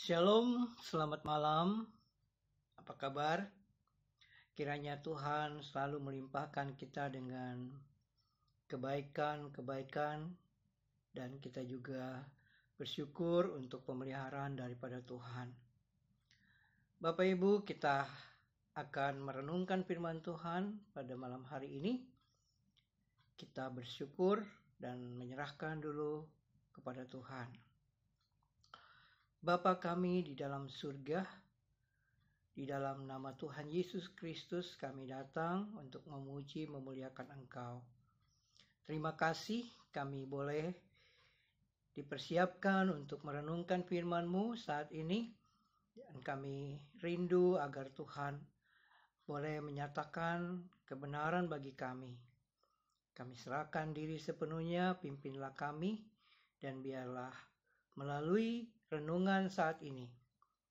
Shalom, selamat malam. Apa kabar? Kiranya Tuhan selalu melimpahkan kita dengan kebaikan-kebaikan dan kita juga bersyukur untuk pemeliharaan daripada Tuhan. Bapak Ibu, kita akan merenungkan firman Tuhan pada malam hari ini. Kita bersyukur dan menyerahkan dulu kepada Tuhan. Bapa kami di dalam surga, di dalam nama Tuhan Yesus Kristus kami datang untuk memuji memuliakan Engkau. Terima kasih kami boleh dipersiapkan untuk merenungkan firman-Mu saat ini. Dan kami rindu agar Tuhan boleh menyatakan kebenaran bagi kami. Kami serahkan diri sepenuhnya, pimpinlah kami, dan biarlah melalui renungan saat ini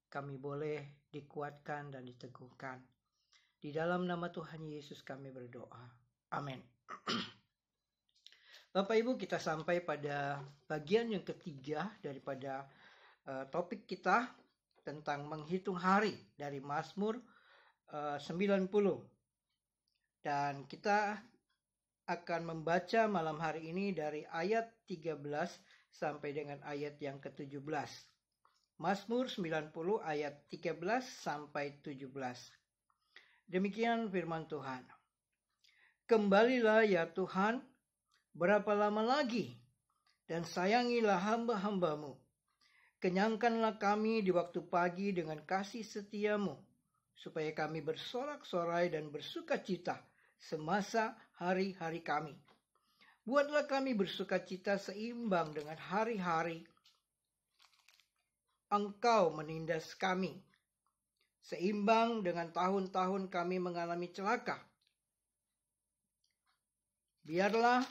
kami boleh dikuatkan dan diteguhkan. Di dalam nama Tuhan Yesus kami berdoa. Amin. Bapak Ibu, kita sampai pada bagian yang ketiga daripada topik kita tentang menghitung hari dari Mazmur 90. Dan kita akan membaca malam hari ini dari ayat 13 sampai dengan ayat yang ke-17. Mazmur 90 ayat 13 sampai 17. Demikian firman Tuhan. Kembalilah ya Tuhan, berapa lama lagi? Dan sayangilah hamba-hambamu. Kenyangkanlah kami di waktu pagi dengan kasih setiamu, supaya kami bersorak-sorai dan bersukacita semasa hari-hari kami. Buatlah kami bersukacita seimbang dengan hari-hari Engkau menindas kami, seimbang dengan tahun-tahun kami mengalami celaka. Biarlah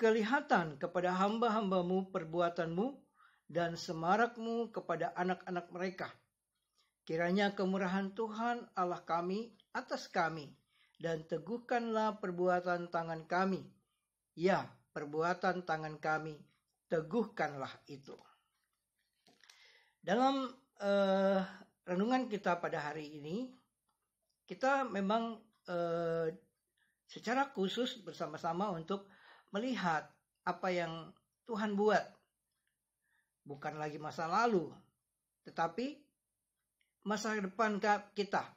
kelihatan kepada hamba-hambamu perbuatanmu dan semarakmu kepada anak-anak mereka. Kiranya kemurahan Tuhan Allah kami atas kami, dan teguhkanlah perbuatan tangan kami. Ya, perbuatan tangan kami, teguhkanlah itu. Dalam renungan kita pada hari ini, kita memang secara khusus bersama-sama untuk melihat apa yang Tuhan buat. Bukan lagi masa lalu, tetapi masa depan kita.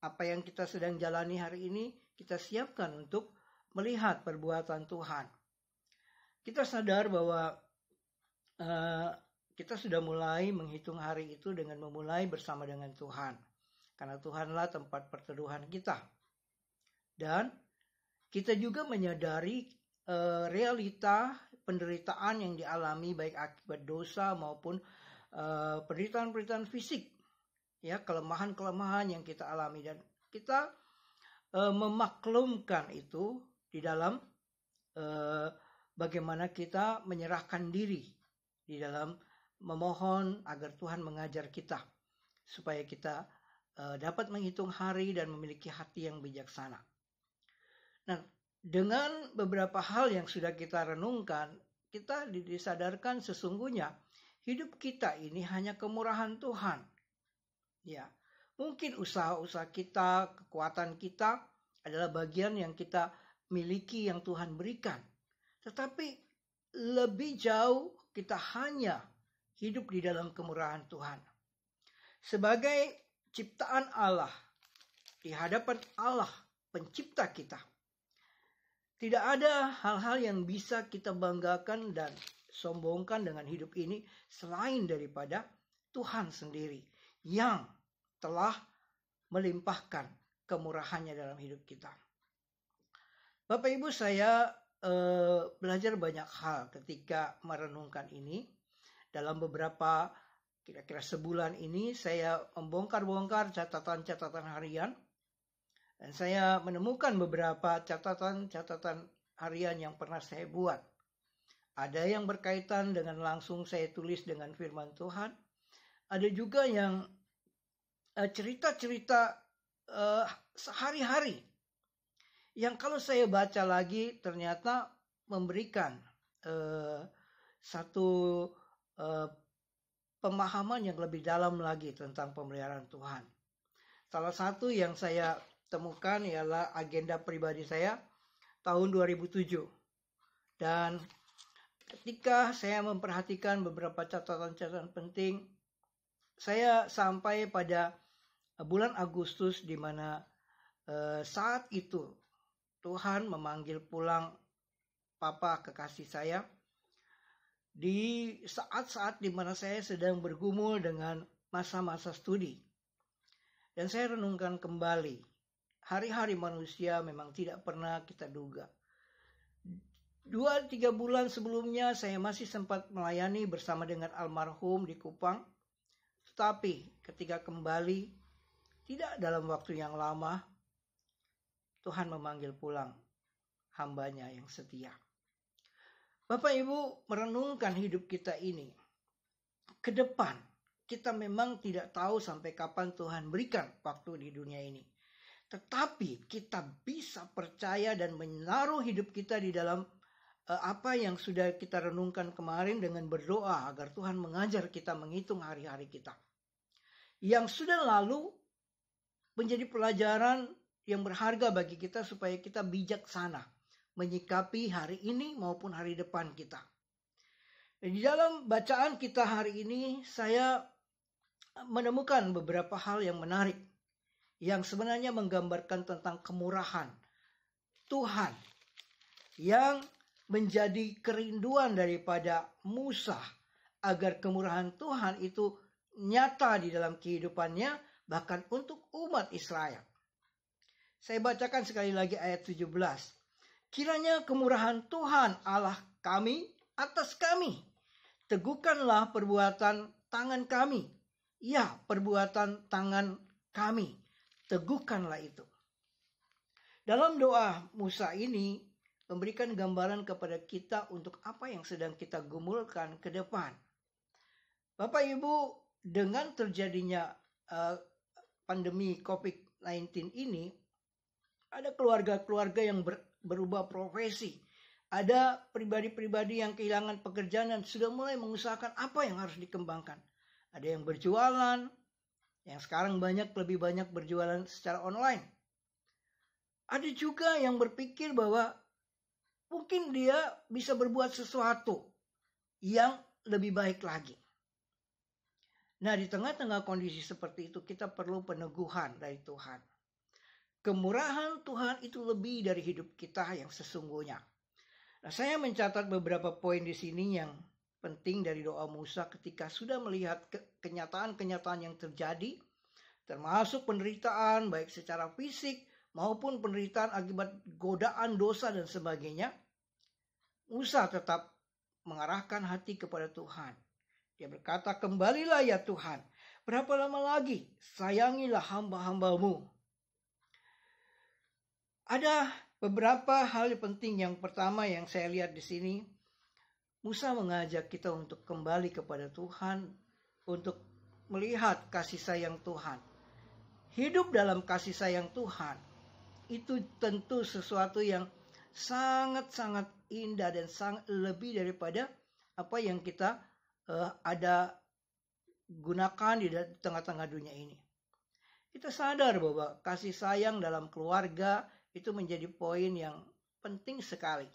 Apa yang kita sedang jalani hari ini, kita siapkan untuk melihat perbuatan Tuhan. Kita sadar bahwa kita sudah mulai menghitung hari itu dengan memulai bersama dengan Tuhan. Karena Tuhanlah tempat perteduhan kita. Dan kita juga menyadari realita penderitaan yang dialami baik akibat dosa maupun penderitaan-penderitaan fisik. Ya, kelemahan-kelemahan yang kita alami. Dan kita memaklumkan itu di dalam bagaimana kita menyerahkan diri di dalam memohon agar Tuhan mengajar kita supaya kita dapat menghitung hari dan memiliki hati yang bijaksana. Nah, dengan beberapa hal yang sudah kita renungkan, kita disadarkan sesungguhnya hidup kita ini hanya kemurahan Tuhan. Ya, mungkin usaha-usaha kita, kekuatan kita adalah bagian yang kita miliki yang Tuhan berikan. Tetapi lebih jauh kita hanya hidup di dalam kemurahan Tuhan. Sebagai ciptaan Allah, di hadapan Allah, pencipta kita, tidak ada hal-hal yang bisa kita banggakan dan sombongkan dengan hidup ini selain daripada Tuhan sendiri yang telah melimpahkan kemurahannya dalam hidup kita. Bapak Ibu, saya belajar banyak hal ketika merenungkan ini. Dalam beberapa kira-kira sebulan ini saya membongkar-bongkar catatan-catatan harian. Dan saya menemukan beberapa catatan-catatan harian yang pernah saya buat. Ada yang berkaitan dengan langsung saya tulis dengan firman Tuhan. Ada juga yang cerita-cerita sehari-hari. Yang kalau saya baca lagi ternyata memberikan satu pemahaman yang lebih dalam lagi tentang pemeliharaan Tuhan. Salah satu yang saya temukan ialah agenda pribadi saya tahun 2007. Dan ketika saya memperhatikan beberapa catatan-catatan penting, saya sampai pada bulan Agustus di mana saat itu Tuhan memanggil pulang Papa kekasih saya di saat-saat di mana saya sedang bergumul dengan masa-masa studi. Dan saya renungkan kembali, hari-hari manusia memang tidak pernah kita duga. 2-3 bulan sebelumnya saya masih sempat melayani bersama dengan almarhum di Kupang. Tetapi ketika kembali, tidak dalam waktu yang lama, Tuhan memanggil pulang hambanya yang setia. Bapak Ibu, merenungkan hidup kita ini ke depan, kita memang tidak tahu sampai kapan Tuhan berikan waktu di dunia ini. Tetapi kita bisa percaya dan menaruh hidup kita di dalam apa yang sudah kita renungkan kemarin dengan berdoa agar Tuhan mengajar kita menghitung hari-hari kita. Yang sudah lalu menjadi pelajaran yang berharga bagi kita supaya kita bijaksana menyikapi hari ini maupun hari depan kita. Di dalam bacaan kita hari ini saya menemukan beberapa hal yang menarik yang sebenarnya menggambarkan tentang kemurahan Tuhan yang menjadi kerinduan daripada Musa agar kemurahan Tuhan itu nyata di dalam kehidupannya bahkan untuk umat Israel. Saya bacakan sekali lagi ayat 17. Kiranya kemurahan Tuhan Allah kami atas kami. Teguhkanlah perbuatan tangan kami. Ya, perbuatan tangan kami. Teguhkanlah itu. Dalam doa Musa ini memberikan gambaran kepada kita untuk apa yang sedang kita gumulkan ke depan. Bapak Ibu, dengan terjadinya pandemi COVID-19 ini, ada keluarga-keluarga yang berubah profesi. Ada pribadi-pribadi yang kehilangan pekerjaan dan sudah mulai mengusahakan apa yang harus dikembangkan. Ada yang berjualan, yang sekarang lebih banyak berjualan secara online. Ada juga yang berpikir bahwa mungkin dia bisa berbuat sesuatu yang lebih baik lagi. Nah, di tengah-tengah kondisi seperti itu, kita perlu peneguhan dari Tuhan. Kemurahan Tuhan itu lebih dari hidup kita yang sesungguhnya. Nah, saya mencatat beberapa poin di sini yang penting dari doa Musa ketika sudah melihat kenyataan-kenyataan yang terjadi, termasuk penderitaan baik secara fisik maupun penderitaan akibat godaan dosa dan sebagainya. Musa tetap mengarahkan hati kepada Tuhan. Dia berkata, kembalilah ya Tuhan, berapa lama lagi? Sayangilah hamba-hambamu. Ada beberapa hal penting. Yang pertama yang saya lihat di sini, Musa mengajak kita untuk kembali kepada Tuhan, untuk melihat kasih sayang Tuhan. Hidup dalam kasih sayang Tuhan, itu tentu sesuatu yang sangat-sangat indah dan sangat lebih daripada apa yang kita ada gunakan di tengah-tengah dunia ini. Kita sadar bahwa kasih sayang dalam keluarga itu menjadi poin yang penting sekali.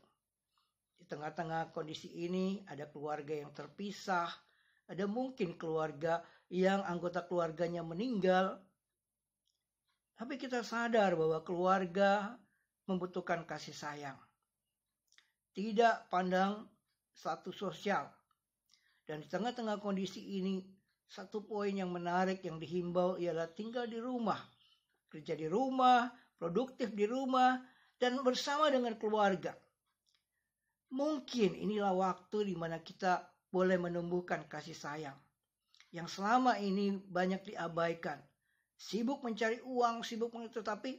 Di tengah-tengah kondisi ini ada keluarga yang terpisah, ada mungkin keluarga yang anggota keluarganya meninggal. Tapi kita sadar bahwa keluarga membutuhkan kasih sayang. Tidak pandang status sosial. Dan di tengah-tengah kondisi ini, satu poin yang menarik yang dihimbau ialah tinggal di rumah. Kerja di rumah, produktif di rumah, dan bersama dengan keluarga. Mungkin inilah waktu di mana kita boleh menumbuhkan kasih sayang. Yang selama ini banyak diabaikan. Sibuk mencari uang, tetapi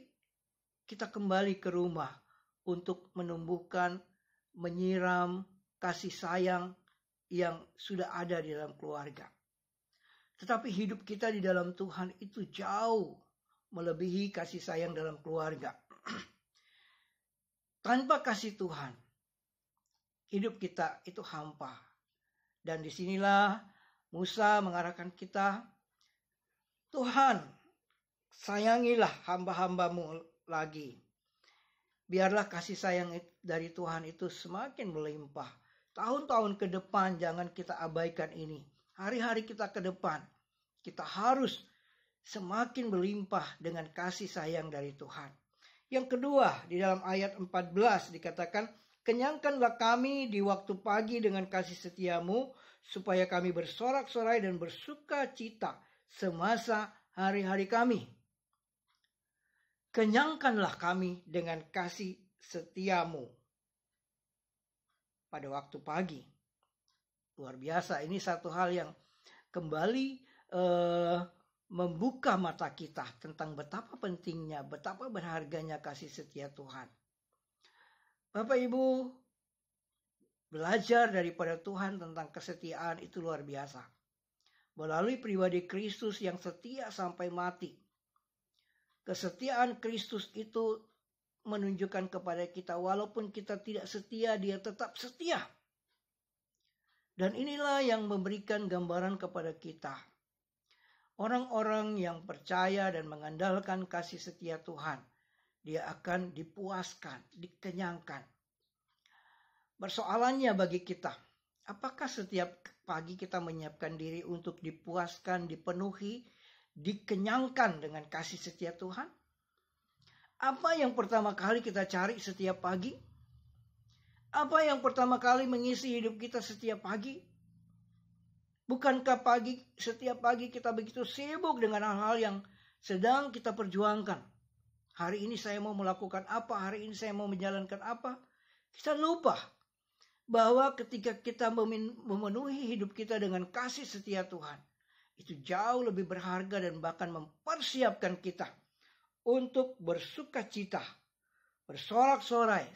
kita kembali ke rumah untuk menumbuhkan, menyiram kasih sayang yang sudah ada di dalam keluarga. Tetapi hidup kita di dalam Tuhan itu jauh melebihi kasih sayang dalam keluarga. Tanpa kasih Tuhan, hidup kita itu hampa. Dan disinilah Musa mengarahkan kita, Tuhan, sayangilah hamba-hambamu lagi. Biarlah kasih sayang dari Tuhan itu semakin melimpah. Tahun-tahun ke depan jangan kita abaikan ini. Hari-hari kita ke depan, kita harus semakin melimpah dengan kasih sayang dari Tuhan. Yang kedua, di dalam ayat 14 dikatakan, kenyangkanlah kami di waktu pagi dengan kasih setiamu, supaya kami bersorak-sorai dan bersuka cita semasa hari-hari kami. Kenyangkanlah kami dengan kasih setiamu pada waktu pagi. Luar biasa, ini satu hal yang kembali membuka mata kita tentang betapa pentingnya, betapa berharganya kasih setia Tuhan. Bapak Ibu, belajar daripada Tuhan tentang kesetiaan itu luar biasa. Melalui pribadi Kristus yang setia sampai mati. Kesetiaan Kristus itu menunjukkan kepada kita walaupun kita tidak setia, dia tetap setia. Dan inilah yang memberikan gambaran kepada kita. Orang-orang yang percaya dan mengandalkan kasih setia Tuhan, dia akan dipuaskan, dikenyangkan. Persoalannya bagi kita, apakah setiap pagi kita menyiapkan diri untuk dipuaskan, dipenuhi, dikenyangkan dengan kasih setia Tuhan? Apa yang pertama kali kita cari setiap pagi? Apa yang pertama kali mengisi hidup kita setiap pagi? Bukankah setiap pagi kita begitu sibuk dengan hal-hal yang sedang kita perjuangkan? Hari ini saya mau melakukan apa? Hari ini saya mau menjalankan apa? Kita lupa bahwa ketika kita memenuhi hidup kita dengan kasih setia Tuhan, itu jauh lebih berharga dan bahkan mempersiapkan kita untuk bersuka cita, bersorak-sorai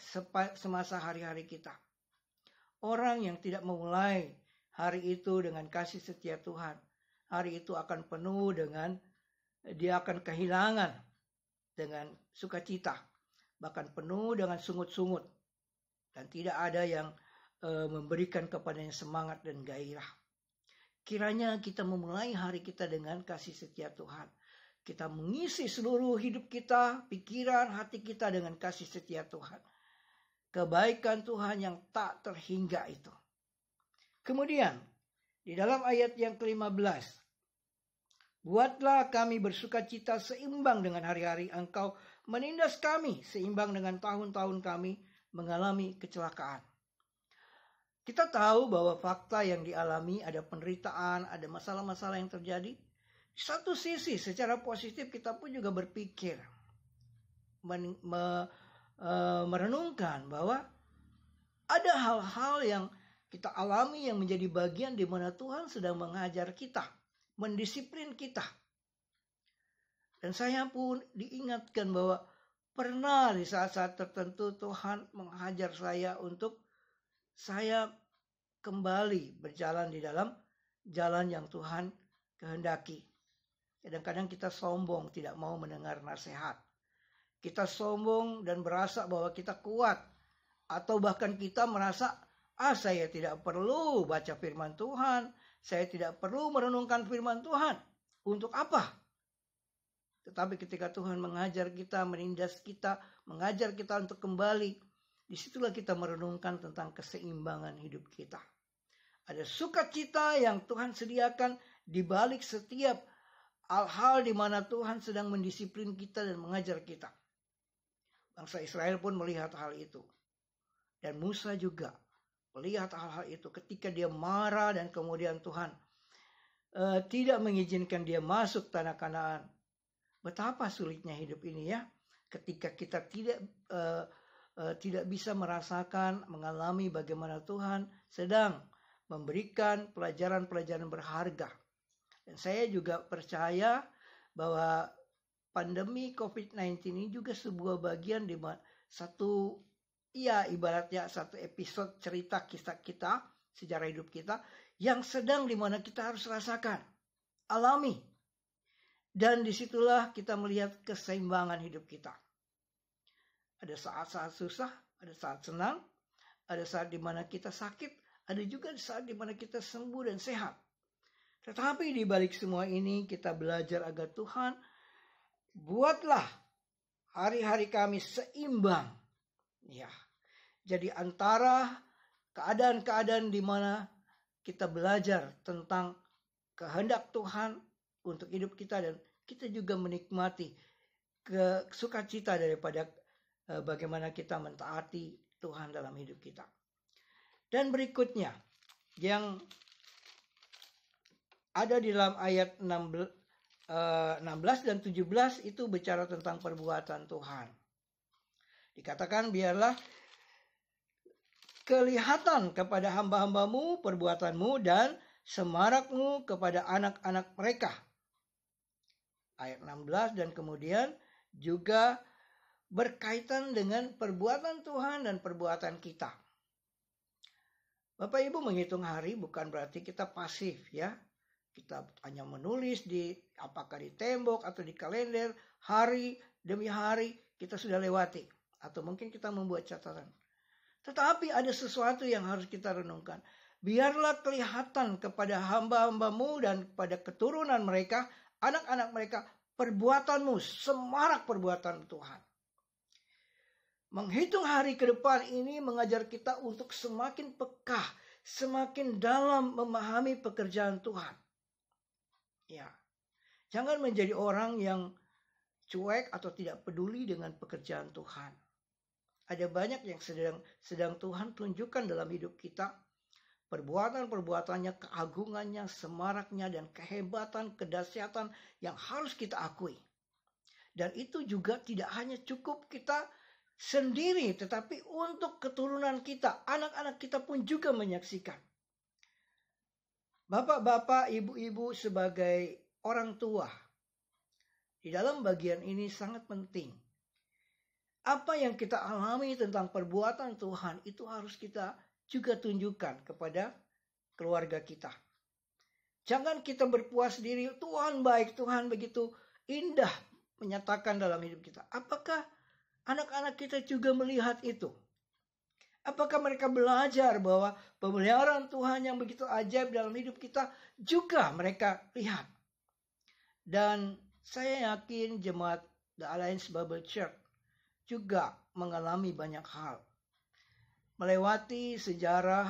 semasa hari-hari kita. Orang yang tidak memulai hari itu dengan kasih setia Tuhan, hari itu akan penuh dengan, dia akan kehilangan dengan sukacita, bahkan penuh dengan sungut-sungut, dan tidak ada yang memberikan kepadanya semangat dan gairah. Kiranya kita memulai hari kita dengan kasih setia Tuhan. Kita mengisi seluruh hidup kita, pikiran, hati kita dengan kasih setia Tuhan. Kebaikan Tuhan yang tak terhingga itu. Kemudian, di dalam ayat yang ke-15, buatlah kami bersuka cita seimbang dengan hari-hari Engkau, menindas kami seimbang dengan tahun-tahun kami mengalami kecelakaan. Kita tahu bahwa fakta yang dialami, ada penderitaan, ada masalah-masalah yang terjadi. Di satu sisi secara positif kita pun juga berpikir, merenungkan bahwa ada hal-hal yang kita alami yang menjadi bagian di mana Tuhan sedang mengajar kita, mendisiplin kita. Dan saya pun diingatkan bahwa pernah di saat-saat tertentu Tuhan menghajar saya untuk saya kembali berjalan di dalam jalan yang Tuhan kehendaki. Kadang-kadang kita sombong, tidak mau mendengar nasihat. Kita sombong dan berasa bahwa kita kuat. Atau bahkan kita merasa, saya tidak perlu baca firman Tuhan. Saya tidak perlu merenungkan firman Tuhan. Untuk apa? Tetapi ketika Tuhan mengajar kita, menindas kita, mengajar kita untuk kembali, disitulah kita merenungkan tentang keseimbangan hidup kita. Ada sukacita yang Tuhan sediakan di balik setiap hal-hal di mana Tuhan sedang mendisiplin kita dan mengajar kita. Bangsa Israel pun melihat hal itu. Dan Musa juga melihat hal-hal itu ketika dia marah dan kemudian Tuhan tidak mengizinkan dia masuk tanah Kanaan. Betapa sulitnya hidup ini ya. Ketika kita tidak bisa merasakan, mengalami bagaimana Tuhan sedang memberikan pelajaran-pelajaran berharga. Dan saya juga percaya bahwa pandemi COVID-19 ini juga sebuah bagian di ibaratnya satu episode cerita kisah kita, sejarah hidup kita, yang sedang di mana kita harus rasakan, alami. Dan disitulah kita melihat keseimbangan hidup kita. Ada saat-saat susah, ada saat senang, ada saat di mana kita sakit, ada juga saat di mana kita sembuh dan sehat. Tetapi di balik semua ini kita belajar agar Tuhan, buatlah hari-hari kami seimbang. Ya. Jadi antara keadaan-keadaan di mana kita belajar tentang kehendak Tuhan untuk hidup kita, dan kita juga menikmati sukacita daripada bagaimana kita mentaati Tuhan dalam hidup kita. Dan berikutnya yang ada di dalam ayat 16 dan 17 itu bicara tentang perbuatan Tuhan. Dikatakan, biarlah kelihatan kepada hamba-hambamu perbuatanmu dan semarakmu kepada anak-anak mereka. Ayat 16, dan kemudian juga berkaitan dengan perbuatan Tuhan dan perbuatan kita. Bapak Ibu, menghitung hari bukan berarti kita pasif ya. Kita hanya menulis apakah di tembok atau di kalender, hari demi hari kita sudah lewati. Atau mungkin kita membuat catatan. Tetapi ada sesuatu yang harus kita renungkan. Biarlah kelihatan kepada hamba-hambamu dan kepada keturunan mereka, anak-anak mereka, perbuatanmu, semarak perbuatan Tuhan. Menghitung hari ke depan ini mengajar kita untuk semakin peka, semakin dalam memahami pekerjaan Tuhan. Ya, jangan menjadi orang yang cuek atau tidak peduli dengan pekerjaan Tuhan. Ada banyak yang sedang Tuhan tunjukkan dalam hidup kita. Perbuatan-perbuatannya, keagungannya, semaraknya, dan kehebatan, kedahsyatan yang harus kita akui. Dan itu juga tidak hanya cukup kita sendiri, tetapi untuk keturunan kita, anak-anak kita pun juga menyaksikan. Bapak-bapak, ibu-ibu sebagai orang tua, di dalam bagian ini sangat penting. Apa yang kita alami tentang perbuatan Tuhan itu harus kita juga tunjukkan kepada keluarga kita. Jangan kita berpuas diri, Tuhan baik, Tuhan begitu indah menyatakan dalam hidup kita. Apakah anak-anak kita juga melihat itu? Apakah mereka belajar bahwa pemeliharaan Tuhan yang begitu ajaib dalam hidup kita juga mereka lihat? Dan saya yakin jemaat The Alliance Bible Church juga mengalami banyak hal. Melewati sejarah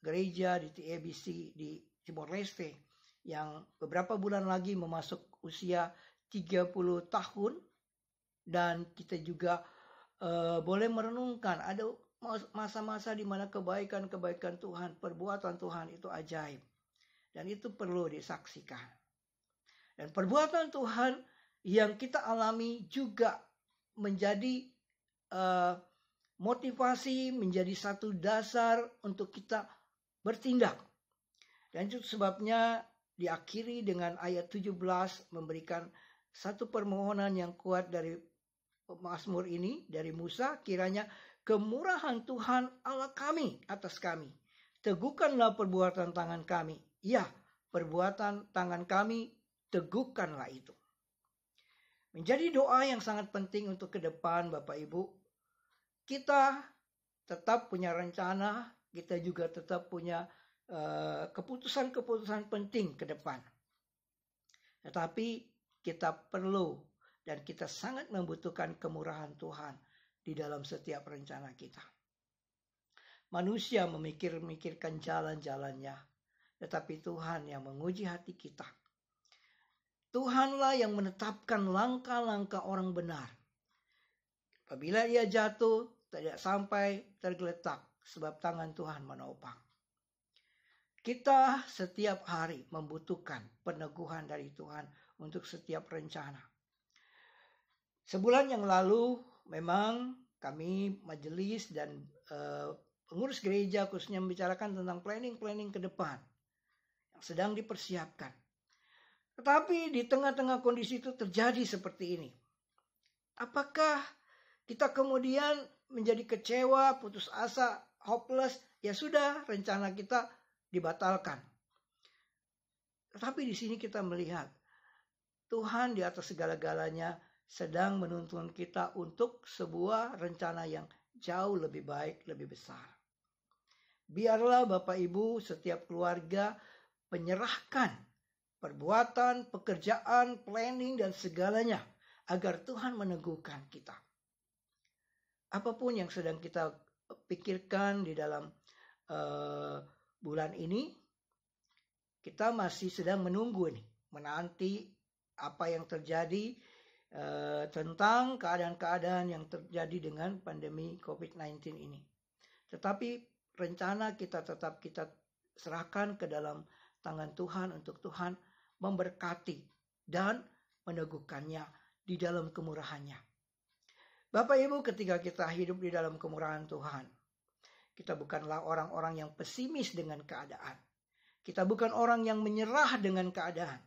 gereja di TABC di Timor Leste yang beberapa bulan lagi memasuk usia 30 tahun, dan kita juga boleh merenungkan ada masa-masa di mana kebaikan-kebaikan Tuhan, perbuatan Tuhan itu ajaib, dan itu perlu disaksikan. Dan perbuatan Tuhan yang kita alami juga menjadi motivasi, menjadi satu dasar untuk kita bertindak. Dan itu sebabnya diakhiri dengan ayat 17 memberikan satu permohonan yang kuat dari Mazmur ini, dari Musa, kiranya kemurahan Tuhan Allah kami atas kami. Teguhkanlah perbuatan tangan kami. Ya, perbuatan tangan kami, teguhkanlah itu. Menjadi doa yang sangat penting untuk ke depan, Bapak Ibu. Kita tetap punya rencana, kita juga tetap punya keputusan-keputusan penting ke depan. Tetapi kita perlu dan kita sangat membutuhkan kemurahan Tuhan di dalam setiap rencana kita. Manusia memikirkan jalan-jalannya, tetapi Tuhan yang menguji hati kita. Tuhanlah yang menetapkan langkah-langkah orang benar. Apabila ia jatuh, tidak sampai tergeletak, sebab tangan Tuhan menopang. Kita setiap hari membutuhkan peneguhan dari Tuhan untuk setiap rencana. Sebulan yang lalu memang kami majelis dan pengurus gereja khususnya membicarakan tentang planning ke depan yang sedang dipersiapkan. Tetapi di tengah-tengah kondisi itu terjadi seperti ini. Apakah kita kemudian menjadi kecewa, putus asa, hopeless? Ya sudah, rencana kita dibatalkan. Tetapi di sini kita melihat Tuhan di atas segala-galanya sedang menuntun kita untuk sebuah rencana yang jauh lebih baik, lebih besar. Biarlah Bapak Ibu, setiap keluarga menyerahkan perbuatan, pekerjaan, planning, dan segalanya agar Tuhan meneguhkan kita. Apapun yang sedang kita pikirkan di dalam bulan ini, kita masih sedang menunggu nih, menanti apa yang terjadi tentang keadaan-keadaan yang terjadi dengan pandemi COVID-19 ini. Tetapi rencana kita tetap kita serahkan ke dalam tangan Tuhan untuk Tuhan memberkati dan meneguhkannya di dalam kemurahannya. Bapak Ibu, ketika kita hidup di dalam kemurahan Tuhan, kita bukanlah orang-orang yang pesimis dengan keadaan. Kita bukan orang yang menyerah dengan keadaan.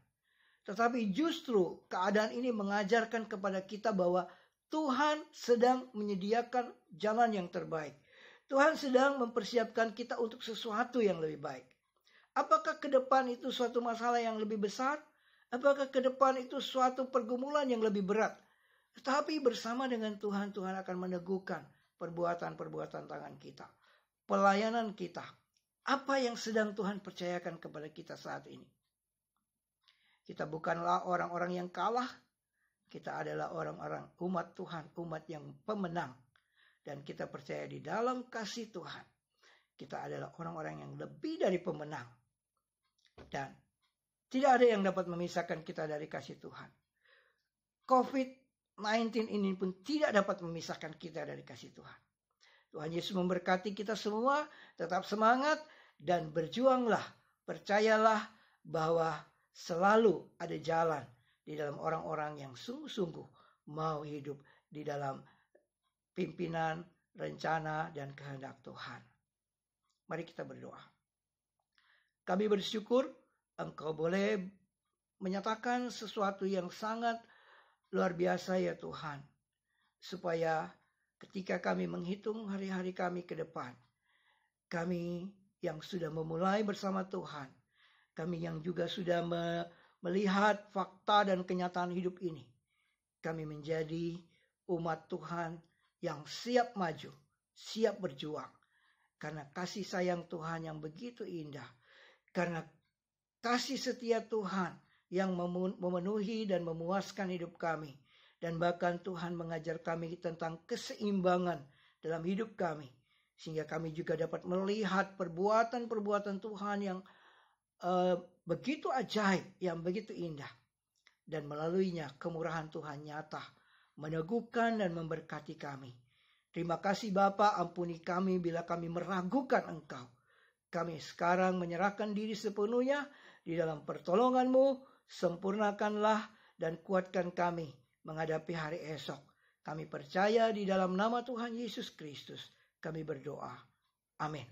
Tetapi justru keadaan ini mengajarkan kepada kita bahwa Tuhan sedang menyediakan jalan yang terbaik. Tuhan sedang mempersiapkan kita untuk sesuatu yang lebih baik. Apakah ke depan itu suatu masalah yang lebih besar? Apakah ke depan itu suatu pergumulan yang lebih berat? Tetapi bersama dengan Tuhan, Tuhan akan meneguhkan perbuatan-perbuatan tangan kita. Pelayanan kita. Apa yang sedang Tuhan percayakan kepada kita saat ini? Kita bukanlah orang-orang yang kalah. Kita adalah orang-orang umat Tuhan, umat yang pemenang. Dan kita percaya di dalam kasih Tuhan, kita adalah orang-orang yang lebih dari pemenang. Dan tidak ada yang dapat memisahkan kita dari kasih Tuhan. COVID-19 ini pun tidak dapat memisahkan kita dari kasih Tuhan. Tuhan Yesus memberkati kita semua, tetap semangat dan berjuanglah. Percayalah bahwa selalu ada jalan di dalam orang-orang yang sungguh-sungguh mau hidup di dalam pimpinan, rencana, dan kehendak Tuhan. Mari kita berdoa. Kami bersyukur Engkau boleh menyatakan sesuatu yang sangat luar biasa ya Tuhan. Supaya ketika kami menghitung hari-hari kami ke depan, kami yang sudah memulai bersama Tuhan, kami yang juga sudah melihat fakta dan kenyataan hidup ini, kami menjadi umat Tuhan yang siap maju, siap berjuang. Karena kasih sayang Tuhan yang begitu indah. Karena kasih setia Tuhan yang memenuhi dan memuaskan hidup kami. Dan bahkan Tuhan mengajar kami tentang keseimbangan dalam hidup kami. Sehingga kami juga dapat melihat perbuatan-perbuatan Tuhan yang begitu ajaib, yang begitu indah. Dan melaluinya kemurahan Tuhan nyata, meneguhkan dan memberkati kami. Terima kasih Bapa, ampuni kami bila kami meragukan Engkau. Kami sekarang menyerahkan diri sepenuhnya di dalam pertolongan-Mu. Sempurnakanlah dan kuatkan kami menghadapi hari esok. Kami percaya di dalam nama Tuhan Yesus Kristus. Kami berdoa. Amin.